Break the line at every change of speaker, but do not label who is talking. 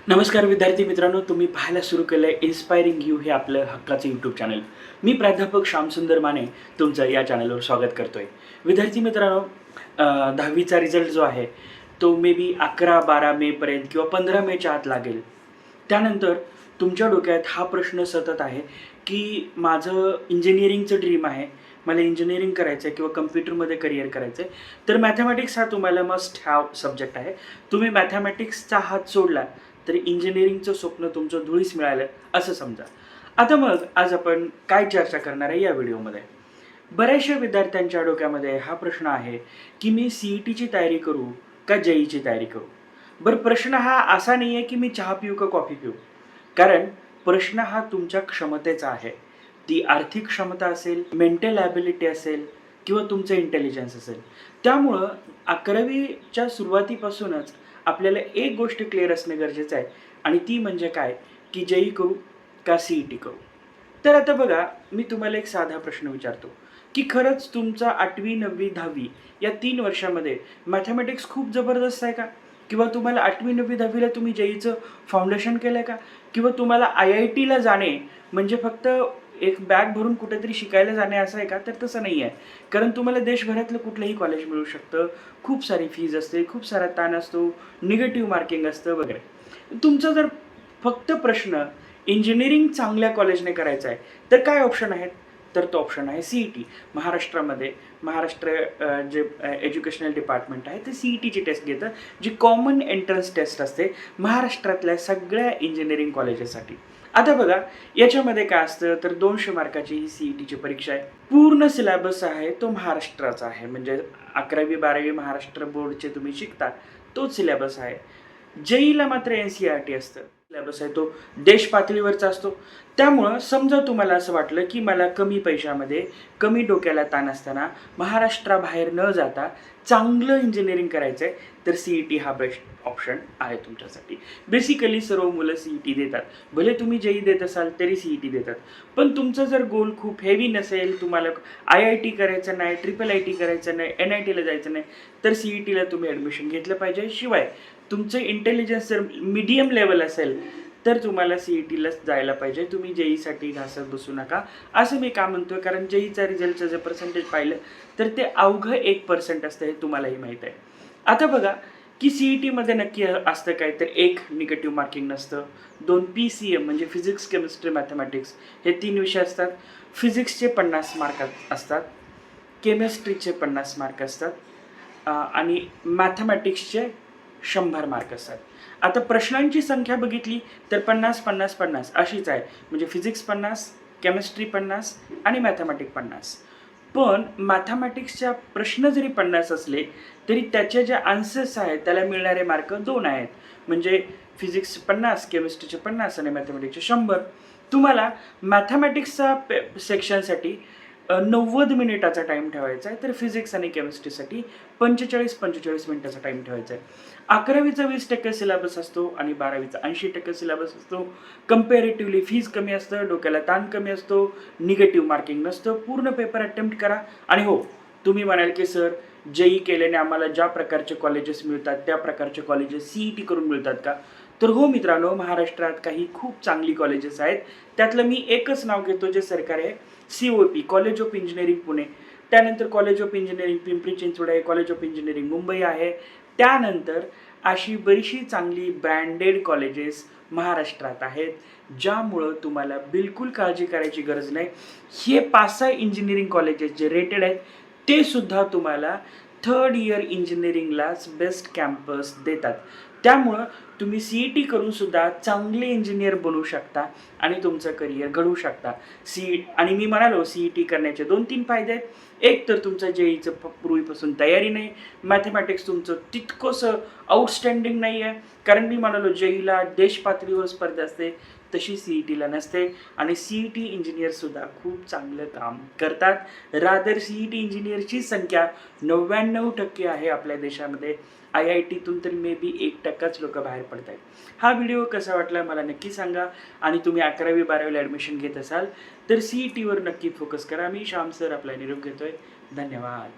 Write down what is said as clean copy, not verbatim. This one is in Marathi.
नमस्कार विद्यार्थी मित्रांनो, तुम्ही पाहायला सुरू केलं आहे इन्स्पायरिंग यू हे आपलं हक्काचं यूट्यूब चॅनल. मी प्राध्यापक श्यामसुंदर माने तुमचं या चॅनलवर स्वागत करतो आहे. विद्यार्थी मित्रांनो, 10वीचा रिझल्ट जो आहे तो मे बी 11-12 मेपर्यंत किंवा 15 मेच्या आत लागेल. त्यानंतर तुमच्या डोक्यात हा प्रश्न सतत आहे की माझं इंजिनिअरिंगचं ड्रीम आहे, मला इंजिनिअरिंग करायचं आहे किंवा कम्प्युटरमध्ये करिअर करायचं आहे. तर मॅथमॅटिक्स हा तुम्हाला मस्ट हॅव सब्जेक्ट आहे. तुम्ही मॅथमॅटिक्सचा हात सोडला तरी इंजिनिअरिंगचं स्वप्न तुमचं धुळीस मिळालं असं समजा. आता मग आज आपण काय चर्चा करणार आहे या व्हिडिओमध्ये. बऱ्याचशा विद्यार्थ्यांच्या डोक्यामध्ये हा प्रश्न आहे की मी CETची तयारी करू का JEEची तयारी करू. बरं, प्रश्न हा असा नाही आहे की मी चहा पिऊ का कॉफी पिऊ, कारण प्रश्न हा तुमच्या क्षमतेचा आहे. ती आर्थिक क्षमता असेल, मेंटल ॲबिलिटी असेल किंवा तुमचं इंटेलिजन्स असेल. त्यामुळं 11वीच्या सुरुवातीपासूनच आपल्याला एक गोष्ट क्लिअर असणं गरजेचं आहे आणि ती म्हणजे काय, की JEE करू का CET करू. तर आता बघा, मी तुम्हाला एक साधा प्रश्न विचारतो की खरंच तुमचा 8वी 9वी 10वी या 3 वर्षामध्ये मॅथमॅटिक्स खूप जबरदस्त आहे का, किंवा तुम्हाला 8वी 9वी 10वीला तुम्ही JEEचं फाउंडेशन केलं आहे का, किंवा तुम्हाला IITला जाणे म्हणजे फक्त एक बॅग भरून कुठेतरी शिकायला जाणे असं आहे का. तर तसं नाही आहे, कारण तुम्हाला देशभरातलं कुठलंही कॉलेज मिळू शकतं. खूप सारी फीज असते, खूप सारा ताण असतो, निगेटिव्ह मार्किंग असतं वगैरे. तुमचा जर फक्त प्रश्न इंजिनिअरिंग चांगल्या कॉलेजने करायचा आहे तर काय ऑप्शन आहेत, तर तो ऑप्शन आहे CET. महाराष्ट्रामध्ये महाराष्ट्र जे एज्युकेशनल डिपार्टमेंट आहे ते CETची टेस्ट घेतं, जी कॉमन एंट्रन्स टेस्ट असते महाराष्ट्रातल्या सगळ्या इंजिनिअरिंग कॉलेजेससाठी. आता बघा, याच्यामध्ये काय असतं तर 200 मार्काची ही CETची परीक्षा आहे. पूर्ण सिलेबस आहे तो महाराष्ट्राचा आहे, म्हणजे 11वी 12वी महाराष्ट्र बोर्डचे तुम्ही शिकता तोच सिलेबस आहे. JEEला मात्र NCERT असतं. सिलेबस आहे तो देश पातळीवरचा असतो. त्यामुळं समजा तुम्हाला असं वाटलं की मला कमी पैशामध्ये, कमी डोक्याला ताण असताना महाराष्ट्राबाहेर न जाता चांगलं इंजिनिअरिंग करायचं आहे, तर CET हा बेस्ट ऑप्शन आहे तुमच्यासाठी. बेसिकली सर्व मुलं CET देतात. भले तुम्ही JEE देत असाल तरी CET देतात. पण तुमचं जर गोल खूप हेवी नसेल, तुम्हाला IIT करायचं नाही, IIIT करायचं नाही, NITला जायचं नाही, तर CETला तुम्ही ॲडमिशन घेतलं पाहिजे. शिवाय तुमचं इंटेलिजन्स जर मीडियम लेवल असेल तर तुम्हाला CETलाच जायला पाहिजे. तुम्ही JEEसाठी घासत बसू नका, असं मी का म्हणतोय, कारण JEEचा रिझल्टचं जर पर्सेंटेज पाहिलं तर ते अवघं 1% असतं, हे तुम्हालाही माहीत आहे. आता बघा की CETमध्ये नक्की असतं काय, तर 1 निगेटिव्ह मार्किंग नसतं, 2 PCM म्हणजे फिजिक्स केमिस्ट्री मॅथमॅटिक्स हे 3 विषय असतात. फिजिक्सचे 50 मार्क असतात, केमिस्ट्रीचे 50 मार्क असतात आणि मॅथमॅटिक्सचे 100 मार्क असतात. आता प्रश्नांची संख्या बघितली तर 50-50-50 अशीच आहे, म्हणजे फिजिक्स 50, केमिस्ट्री 50 आणि मॅथमॅटिक्स 50. पण मॅथमॅटिक्सच्या प्रश्न जरी 50 असले तरी त्याचे जे आन्सर्स आहेत त्याला मिळणारे मार्क 2 आहेत, म्हणजे फिजिक्स 50, केमिस्ट्रीचे 50 आणि मॅथमॅटिक्सचे 100. तुम्हाला मॅथमॅटिक्सचा सेक्शनसाठी 90 मिनिटाचा टाईम ठेवायचा आहे, तर फिजिक्स आणि केमिस्ट्रीसाठी 45-45 मिनिटाचा टाईम ठेवायचा आहे. 11वीचा 20% सिलेबस असतो आणि 12वीचा 80% सिलेबस असतो. कम्पॅरेटिव्हली फीज कमी असतं, डोक्याला ताण कमी असतो, निगेटिव्ह मार्किंग नसतं. पूर्ण पेपर अटेम्प्ट करा. आणि हो, तुम्ही म्हणाल की सर JEE केल्याने आम्हाला ज्या प्रकारचे कॉलेजेस मिळतात त्या प्रकारचे कॉलेजेस CET करून मिळतात का, तर हो मित्रांनो, महाराष्ट्रात काही खूप चांगली कॉलेजेस आहेत. त्यातलं मी एकच नाव घेतो जे सरकारी आहे, COP college of engineering Pune. त्यानंतर college of engineering Pimpri Chinchwad आहे, कॉलेज ऑफ इंजिनिअरिंग मुंबई आहे. त्यानंतर अशी बरीचशी चांगली ब्रँडेड कॉलेजेस महाराष्ट्रात आहेत, ज्यामुळं तुम्हाला बिलकुल काळजी करायची गरज नाही. हे 5-6 इंजिनिअरिंग कॉलेजेस जे रेटेड आहेत ते सुद्धा तुम्हाला 3rd इयर इंजिनिअरिंगलाच बेस्ट कॅम्पस देतात. त्यामुळं तुम्ही CET करून सुद्धा चांगले इंजिनियर बनू शकता आणि तुमचं करिअर घडवू शकता. आणि मी म्हणालो CET करण्याचे 2-3 फायदे आहेत. एक तर तुमचं JEEचं पूर्वीपासून तयारी नाही, मॅथमॅटिक्स तुमचं तितकंसं आउटस्टँडिंग नाही आहे, कारण मी म्हणालो JEEला देश पातळीवर स्पर्धा असते तशी CETला नसते. आणि CET इंजिनियरसुद्धा खूप चांगलं काम करतात. रादर CET इंजिनियरची संख्या 99% आहे आपल्या देशामध्ये. IITतून तर मे बी 1%च लोक बाहेर पडत आहेत. हा व्हिडिओ कसा वाटला मला नक्की सांगा. आणि तुम्ही 11वी 12वीला ॲडमिशन घेत असाल तर CETवर नक्की फोकस करा. मी श्याम सर आपला निरोप घेतोय. धन्यवाद.